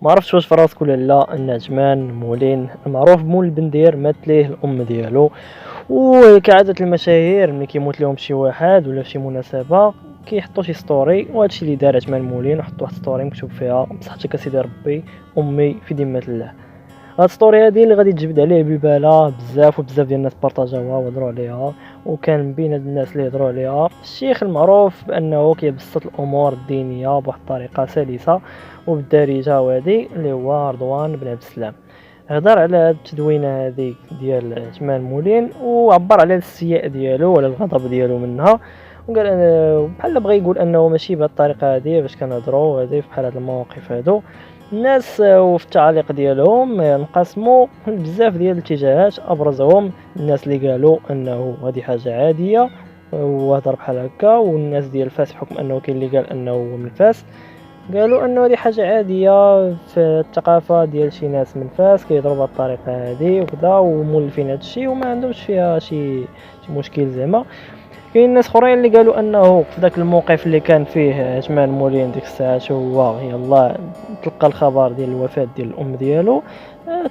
ما عرفتش واش فراسك ولا لا، ان عثمان مولين المعروف بمول البندير مات ليه الام ديالو. وكعادة المشاهير ملي كيموت لهم شي واحد ولا في شي مناسبة كيحطوا شي ستوري، وهادشي اللي دار عثمان مولين، وحط واحد ستوري مكتوب فيها بصحتك اسيدي ربي امي في ذمة الله. هاد ستوري هادي اللي غادي تجبد عليه ببالة بزاف، وبزاف ديال الناس بارطاجاوها وهضروا عليها، وكان من بين هاد الناس اللي هضروا عليها الشيخ المعروف بانه كيبسط الامور الدينيه بواحد الطريقه سلسه وبالدارجه، وهادي اللي هو رضوان بن عبد السلام. هضر على هاد التدوينه هذيك ديال عثمان مولين، وعبر على الاستياء ديالو وعلى الغضب ديالو منها، وقال انا بحال بغى يقول انه ماشي بهاد الطريقه هذه باش كنهضروا هذه في بحال هاد المواقف هادو. الناس وفي التعاليق ديالهم انقسموا بزاف ديال الاتجاهات، ابرزهم الناس اللي قالوا انه هذه حاجه عاديه وهضر بحال هكا، والناس ديال فاس بحكم انه كاين اللي قال انه هو من فاس، قالوا انه هذه حاجه عاديه في الثقافه ديال شي ناس من فاس كيهضروا بهذه الطريقه هذه وكذا، ومولفين هذا الشيء وما عندهمش فيها شي مشكل زعما. كاين ناس اخرين اللي قالوا انه في ذاك الموقف اللي كان فيه عثمان مولين ديك الساعه هو يلاه تلقى الخبر ديال الوفاه ديال الام ديالو،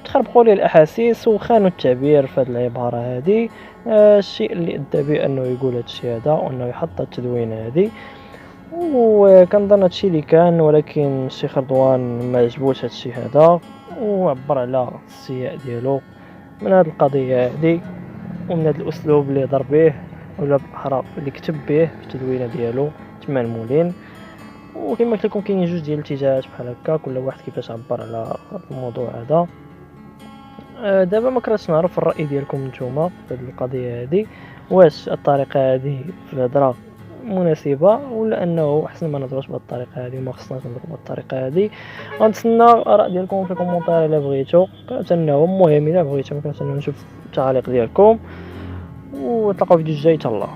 تخربقوا ليه الاحاسيس وخانوا التعبير في هذه العباره هذه. الشيء اللي ادى به انه يقول هذا الشيء هذا وانه يحط التدوينه هذه، وكنظن هادشي اللي كان. ولكن الشيخ رضوان ما عجبوش هادشي هذا، وعبر على الاستياء ديالو من هاد القضيه هذه ومن هاد الاسلوب اللي هضر به، ولا بالاحرى اللي كتب به في التدوينه ديالو عثمان مولين. وكما قلت لكم كاينين جوج ديال الاتجاهات بحال هكا، كل واحد كيفاش عبر على هاد الموضوع هذا. دابا ما كرهتش نعرف الراي ديالكم نتوما في هاد القضيه هذه، واش الطريقه هذه في الهضره مناسبه ولا انه احسن ما نهضروش بهذه الطريقه هذه وما خصناش نهضروا بهذه الطريقه هذه. غنتسنى الاراء ديالكم في الكومونتير الا بغيتو، كنتسناهم. المهم الا بغيتو كنتسنى نشوف التعاليق ديالكم، ونتلاقاو في الفيديو الجاي. تهلا.